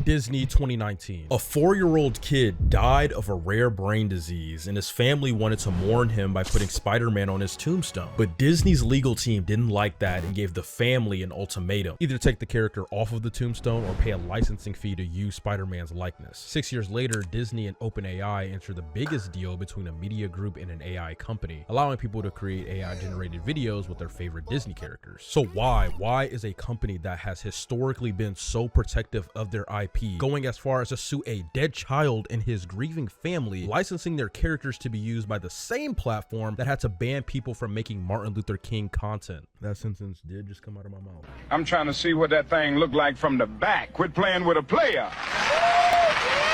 Disney 2019. A 4-year-old kid died of a rare brain disease and his family wanted to mourn him by putting Spider-Man on his tombstone. But Disney's legal team didn't like that and gave the family an ultimatum. Either take the character off of the tombstone or pay a licensing fee to use Spider-Man's likeness. 6 years later, Disney and OpenAI entered the biggest deal between a media group and an AI company, allowing people to create AI-generated videos with their favorite Disney characters. So why is a company that has historically been so protective of their IP going as far as to sue a dead child and his grieving family, licensing their characters to be used by the same platform that had to ban people from making Martin Luther King content? That sentence did just come out of my mouth. I'm trying to see what that thing looked like from the back. Quit playing with a player.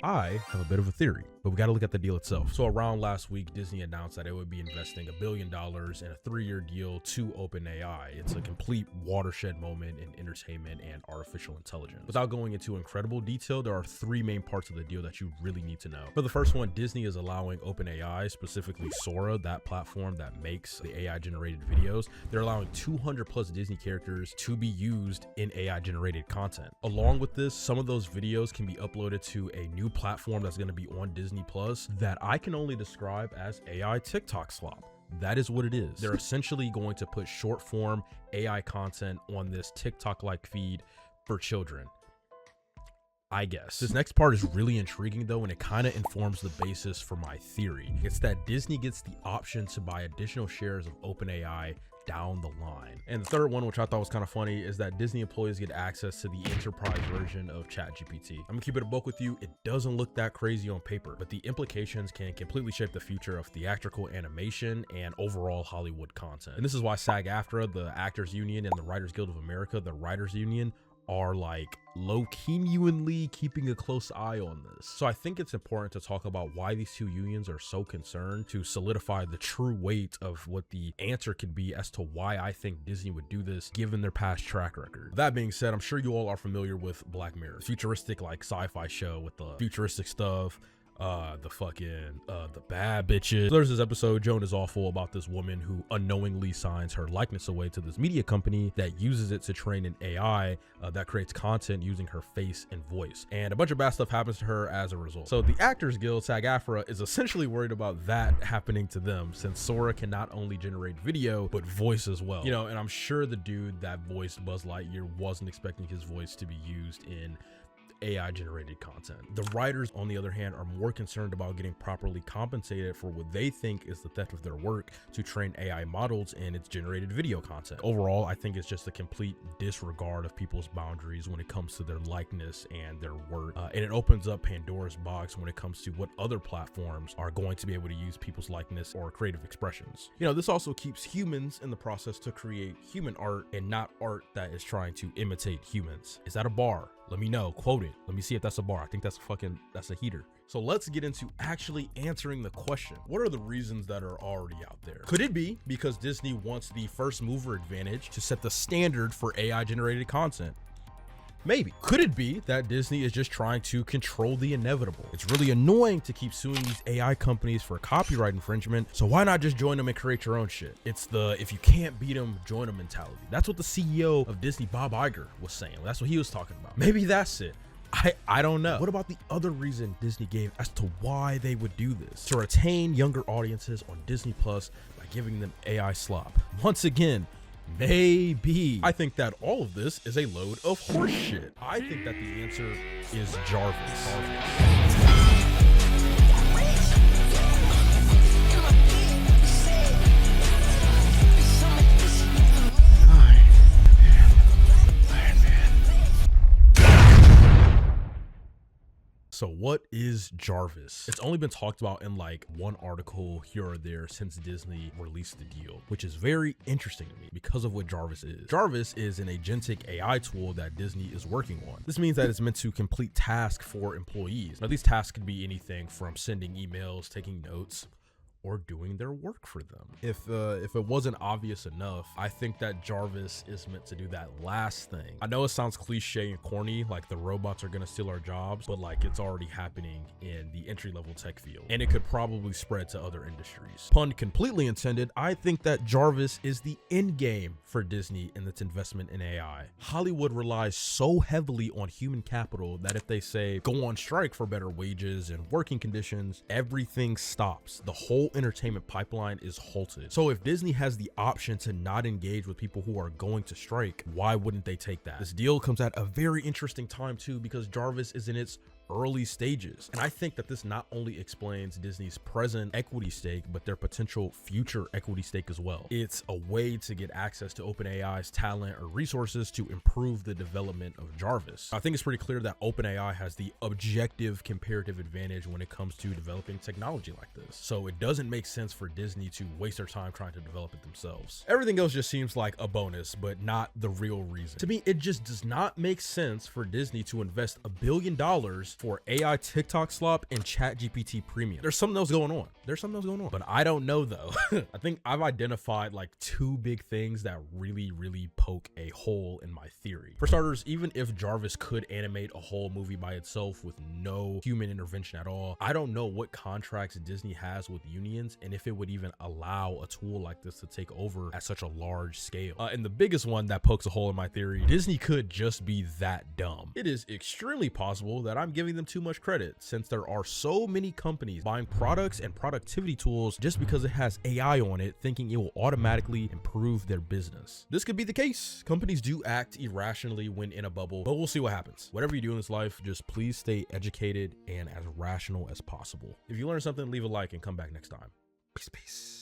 I have a bit of a theory, but we got to look at the deal itself. So around last week, Disney announced that it would be investing $1 billion in a 3-year deal to OpenAI. It's a complete watershed moment in entertainment and artificial intelligence. Without going into incredible detail, there are 3 main parts of the deal that you really need to know. For the first one, Disney is allowing OpenAI, specifically Sora, that platform that makes the AI generated videos, they're allowing 200 plus Disney characters to be used in AI generated content. Along with this, some of those videos can be uploaded to a new platform that's going to be on Disney Plus that I can only describe as AI TikTok slop. That is what it is. They're essentially going to put short form AI content on this TikTok-like feed for children, I guess. This next part is really intriguing though, and it kind of informs the basis for my theory. It's that Disney gets the option to buy additional shares of OpenAI down the line. And the third one, which I thought was kind of funny, is that Disney employees get access to the enterprise version of ChatGPT. I'm gonna keep it a buck with you. It doesn't look that crazy on paper, but the implications can completely shape the future of theatrical animation and overall Hollywood content. And this is why SAG-AFTRA, the Actors Union, and the Writers Guild of America, the Writers Union, are like low-key keeping a close eye on this. So I think it's important to talk about why these two unions are so concerned to solidify the true weight of what the answer could be as to why I think Disney would do this given their past track record. That being said, I'm sure you all are familiar with Black Mirror, futuristic like sci-fi show with the futuristic stuff, the bad bitches. There's this episode, Joan is awful, about this woman who unknowingly signs her likeness away to this media company that uses it to train an AI that creates content using her face and voice. And a bunch of bad stuff happens to her as a result. So the Actors Guild, SAG-AFTRA, is essentially worried about that happening to them, since Sora can not only generate video, but voice as well. You know, and I'm sure the dude that voiced Buzz Lightyear wasn't expecting his voice to be used in AI generated content. The writers, on the other hand, are more concerned about getting properly compensated for what they think is the theft of their work to train AI models in its generated video content. Overall, I think it's just a complete disregard of people's boundaries when it comes to their likeness and their work. And it opens up Pandora's box when it comes to what other platforms are going to be able to use people's likeness or creative expressions. You know, this also keeps humans in the process to create human art and not art that is trying to imitate humans. Is that a bar? Let me know, quote it. Let me see if that's a bar. I think that's a heater. So let's get into actually answering the question. What are the reasons that are already out there? Could it be because Disney wants the first mover advantage to set the standard for AI generated content? Maybe. Could it be that Disney is just trying to control the inevitable? It's really annoying to keep suing these AI companies for copyright infringement, so why not just join them and create your own shit? It's the if you can't beat them, join them mentality. That's what the CEO of Disney, Bob Iger, was saying. That's what he was talking about. Maybe that's it. I don't know. What about the other reason Disney gave as to why they would do this? To retain younger audiences on Disney Plus by giving them AI slop. Once again, maybe. I think that all of this is a load of horse shit. I think that the answer is Jarvis. So what is Jarvis? It's only been talked about in like one article here or there since Disney released the deal, which is very interesting to me because of what Jarvis is. Jarvis is an agentic AI tool that Disney is working on. This means that it's meant to complete tasks for employees. Now, these tasks could be anything from sending emails, taking notes, or doing their work for them. If it wasn't obvious enough, I think that Jarvis is meant to do that last thing. I know it sounds cliche and corny, like the robots are gonna steal our jobs, but like it's already happening in the entry-level tech field, and it could probably spread to other industries. Pun completely intended. I think that Jarvis is the end game for Disney in its investment in AI. Hollywood relies so heavily on human capital that if they say go on strike for better wages and working conditions, everything stops. The whole entertainment pipeline is halted. So if Disney has the option to not engage with people who are going to strike, why wouldn't they take that? This deal comes at a very interesting time too, because Jarvis is in its early stages. And I think that this not only explains Disney's present equity stake, but their potential future equity stake as well. It's a way to get access to OpenAI's talent or resources to improve the development of Jarvis. I think it's pretty clear that OpenAI has the objective comparative advantage when it comes to developing technology like this. So it doesn't make sense for Disney to waste their time trying to develop it themselves. Everything else just seems like a bonus, but not the real reason. To me, it just does not make sense for Disney to invest $1 billion for AI TikTok slop and ChatGPT premium. There's something else going on. But I don't know though. I think I've identified like two big things that really poke a hole in my theory. For starters, even if Jarvis could animate a whole movie by itself with no human intervention at all, I don't know what contracts Disney has with unions and if it would even allow a tool like this to take over at such a large scale. And the biggest one that pokes a hole in my theory, Disney could just be that dumb. It is extremely possible that I'm giving them too much credit, since there are so many companies buying products and productivity tools just because it has AI on it, thinking it will automatically improve their business. This could be the case. Companies do act irrationally when in a bubble, but we'll see what happens. Whatever you do in this life, just please stay educated and as rational as possible. If you learned something, leave a like and come back next time. Peace.